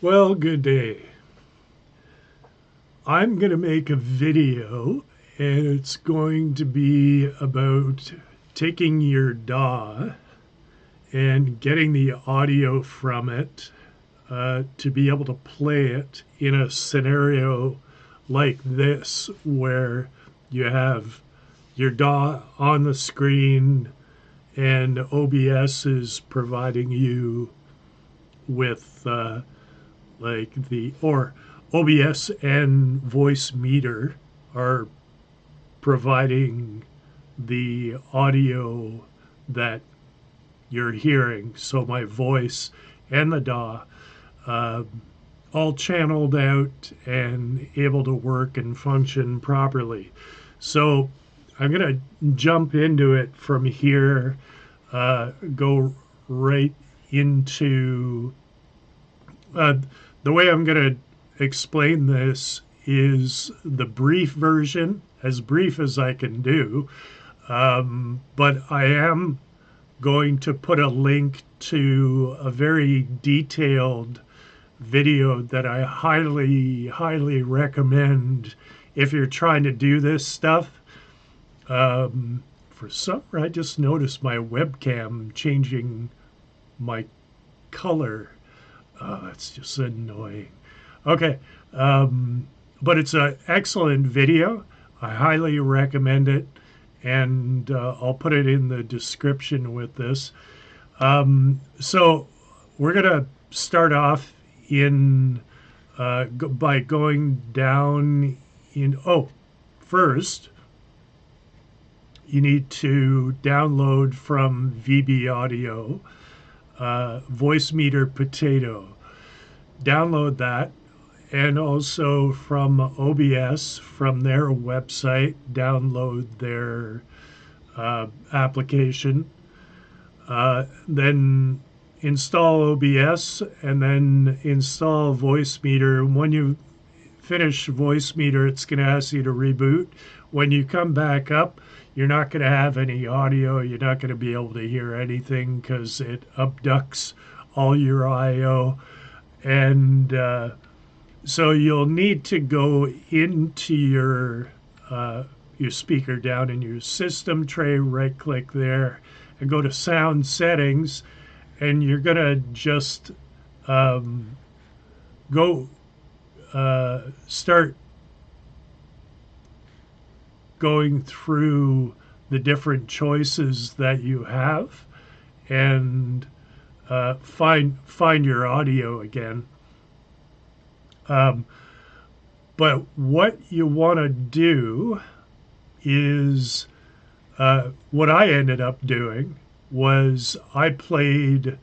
Well, good day. I'm going to make a video, and it's going to be about taking your DAW and getting the audio from it to be able to play it in a scenario like this, where you have your DAW on the screen and OBS is providing you with or OBS and Voicemeeter are providing the audio that you're hearing. So my voice and the DAW all channeled out and able to work and function properly. So I'm going to jump into it from here, go right into the way I'm going to explain this is the brief version, as brief as I can do. But I am going to put a link to a very detailed video that I highly recommend if you're trying to do this stuff. For some reason, I just noticed my webcam changing my color. It's just annoying. Okay, but it's an excellent video. I highly recommend it, and I'll put it in the description with this. So we're gonna start off in by going down in. Oh, first you need to download from VB Audio Voicemeeter Potato. Download that, and also from OBS, from their website, download their application. Then install OBS, and then install Voicemeeter. When you finish Voicemeeter, it's going to ask you to reboot. When you come back up, you're not going to have any audio. You're not going to be able to hear anything because it abducts all your I/O. And so you'll need to go into your speaker down in your system tray, right click there, and go to sound settings. And you're going to just go start going through the different choices that you have and find your audio again. But what you want to do is what I ended up doing was I played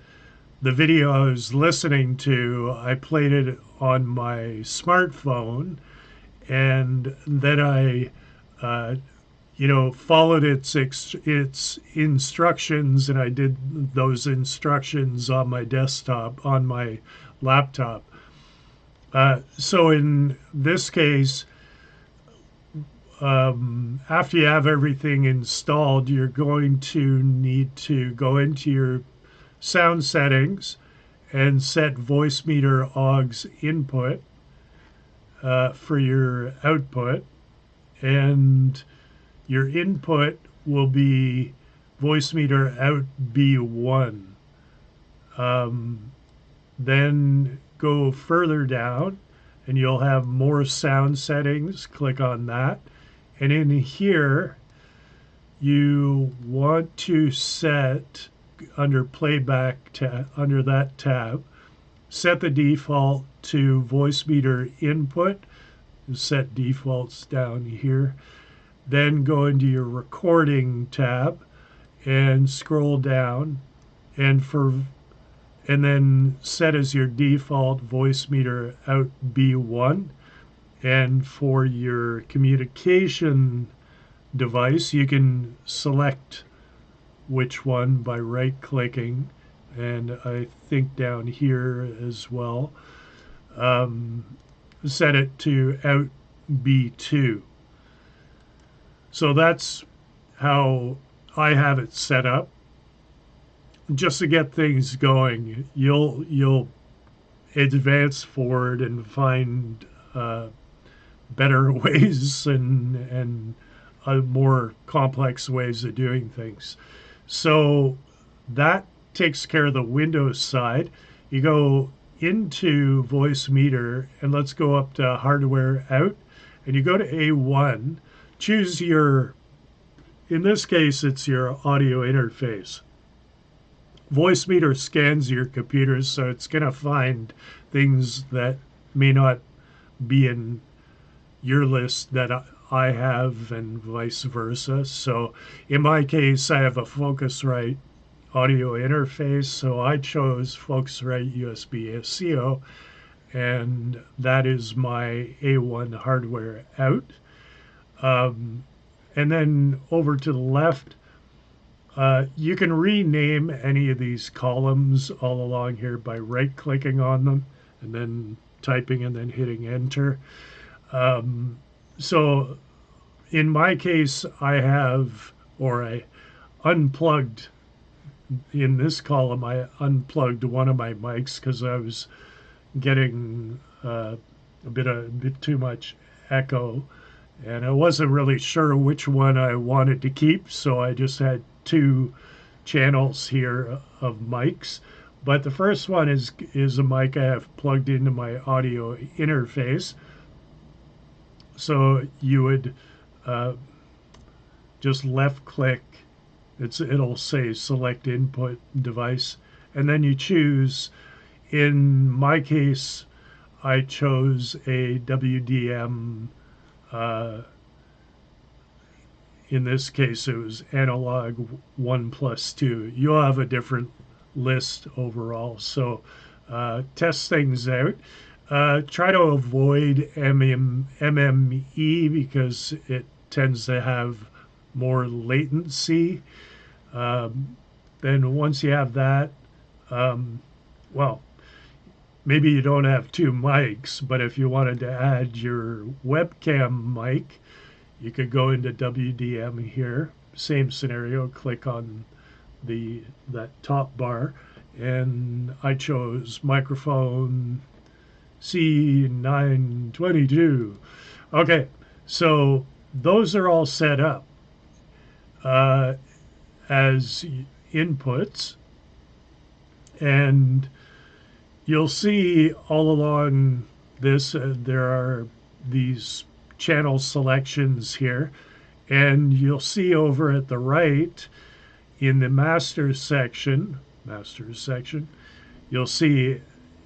the video I was listening to. I played it on my smartphone, and then I followed its instructions, and I did those instructions on my desktop, on my laptop. So in this case, after you have everything installed, you're going to need to go into your sound settings and set Voicemeeter AUX input for your output. And your input will be Voicemeeter out B1. Then go further down and you'll have more sound settings. Click on that. And in here, you want to set under playback under that tab, set the default to Voicemeeter input. Set defaults down here. Then go into your recording tab and scroll down, and then set as your default Voicemeeter out B1. And for your communication device, you can select which one by right clicking, and I think down here as well. Set it to out B2. So that's how I have it set up. Just to get things going, you'll advance forward and find better ways and more complex ways of doing things. So that takes care of the Windows side. You go into Voicemeeter and let's go up to hardware out, and you go to A1, choose your, in this case, it's your audio interface. Voicemeeter scans your computers, so it's going to find things that may not be in your list that I have, and vice versa. So in my case, I have a Focusrite audio interface, so I chose Focusrite USB SEO, and that is my A1 hardware out. And then over to the left, you can rename any of these columns all along here by right-clicking on them and then typing and then hitting enter. So in my case, I have, or I unplugged, in this column, I unplugged one of my mics because I was getting a bit too much echo, and I wasn't really sure which one I wanted to keep, so I just had two channels here of mics. But the first one is a mic I have plugged into my audio interface. So you would just left click, it'll say select input device, and then you choose. In my case, I chose a WDM. In this case, it was analog 1+2. You'll have a different list overall. So test things out. Try to avoid MME because it tends to have more latency. Then once you have that, well, maybe you don't have two mics, but if you wanted to add your webcam mic, you could go into WDM here. Same scenario, click on that top bar, and I chose microphone C922. Okay, so those are all set up as inputs, and you'll see all along this there are these channel selections here, and you'll see over at the right in the masters section, you'll see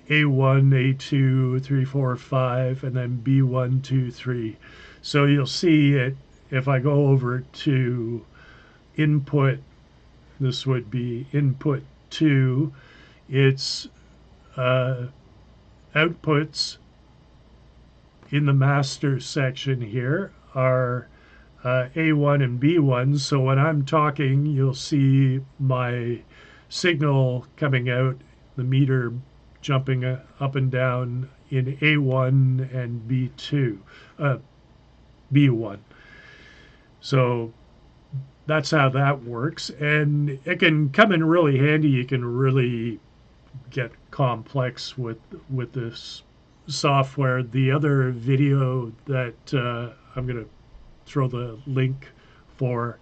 A1, A2, 3, 4, 5, and then B1, 2, 3. So you'll see it if I go over to input, this would be input 2. It's outputs in the master section here are A1 and B1. So when I'm talking, you'll see my signal coming out, the meter jumping up and down in A1 and B1. So that's how that works. And it can come in really handy. You can really get complex with this software. The other video that I'm going to throw the link for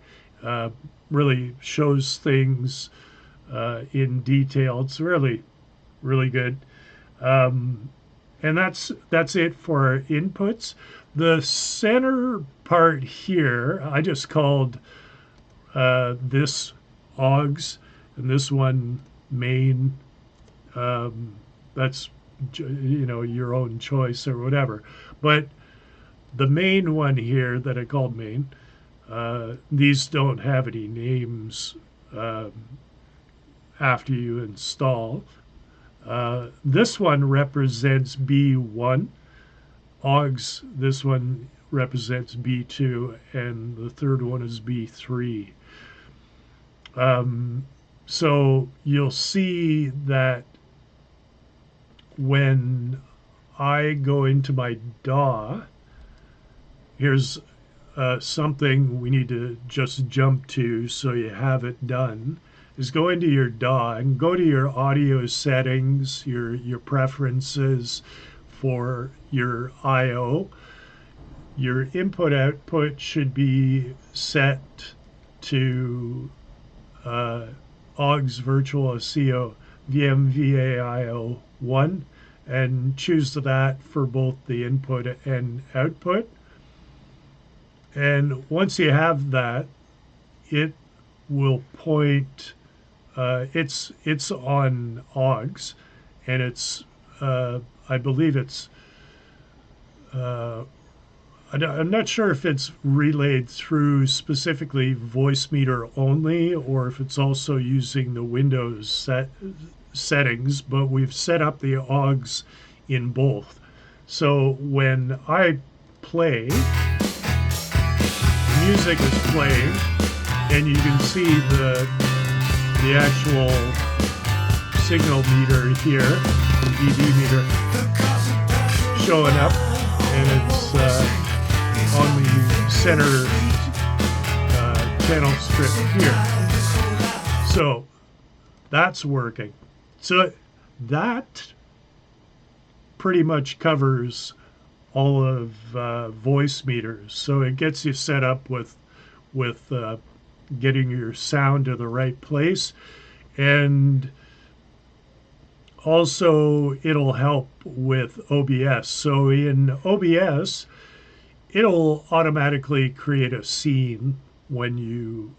really shows things in detail. It's really good. And that's it for inputs. The center part here, I just called this AUX and this one main. That's your own choice or whatever. But the main one here that I called main, these don't have any names after you install. This one represents B1. AUX, this one represents B2, and the third one is B3. So you'll see that when I go into my DAW, here's something we need to just jump to so you have it done. is go into your DAW and go to your audio settings, your preferences for your I/O. Your input output should be set to AUX Virtual CO VMVAIO 1 and choose that for both the input and output. And once you have that, it will point, it's on AUX, and it's, I believe it's, I'm not sure if it's relayed through specifically Voicemeeter only or if it's also using the Windows settings, but we've set up the AUX in both. So when I play, music is playing, and you can see the actual signal meter here, the dB meter, showing up, and it's on the center channel strip here. So that's working. So that pretty much covers all of Voicemeeter. So it gets you set up with getting your sound to the right place, and also it'll help with OBS. So in OBS, it'll automatically create a scene when you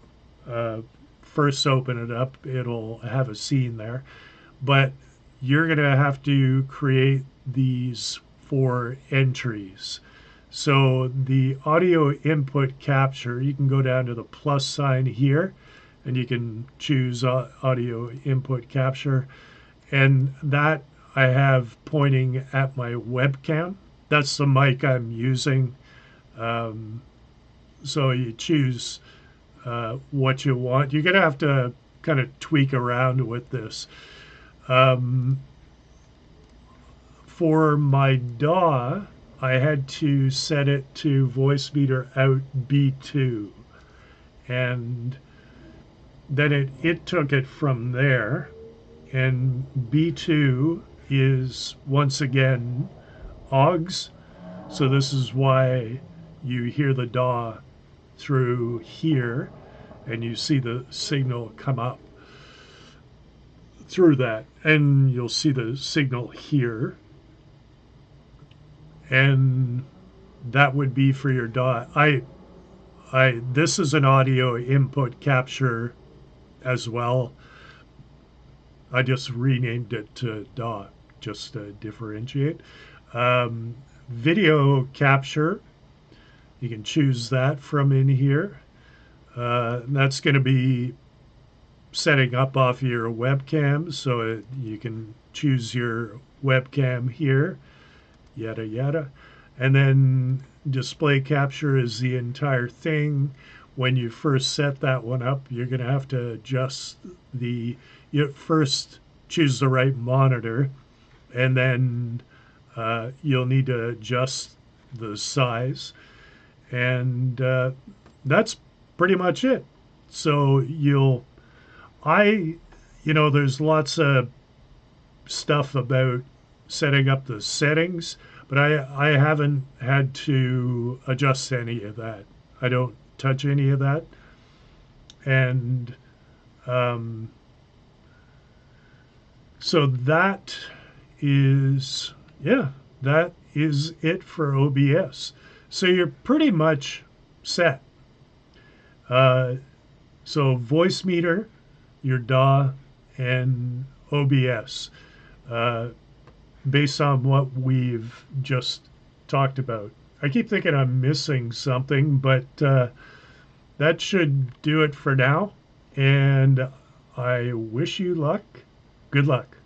first open it up. It'll have a scene there, but you're going to have to create these 4 entries. So the audio input capture, you can go down to the plus sign here, and you can choose audio input capture, and that I have pointing at my webcam. That's the mic I'm using. So you choose what you want. You're going to have to kind of tweak around with this. For my DAW, I had to set it to Voicemeeter out B2, and then it took it from there, and B2 is once again AUX, so this is why you hear the DAW through here, and you see the signal come up through that, and you'll see the signal here, and that would be for your DAW. This is an audio input capture as well. I just renamed it to DAW just to differentiate. Video capture, you can choose that from in here. That's going to be setting up off your webcam, so you can choose your webcam here, yada yada. And then display capture is the entire thing. When you first set that one up, you're going to have to adjust you first choose the right monitor, and then you'll need to adjust the size, and that's pretty much it. So there's lots of stuff about setting up the settings, but I haven't had to adjust any of that. I don't touch any of that. And so that is it for OBS. So you're pretty much set. So Voicemeeter, your DAW, and OBS, based on what we've just talked about. I keep thinking I'm missing something, but that should do it for now. And I wish you luck. Good luck.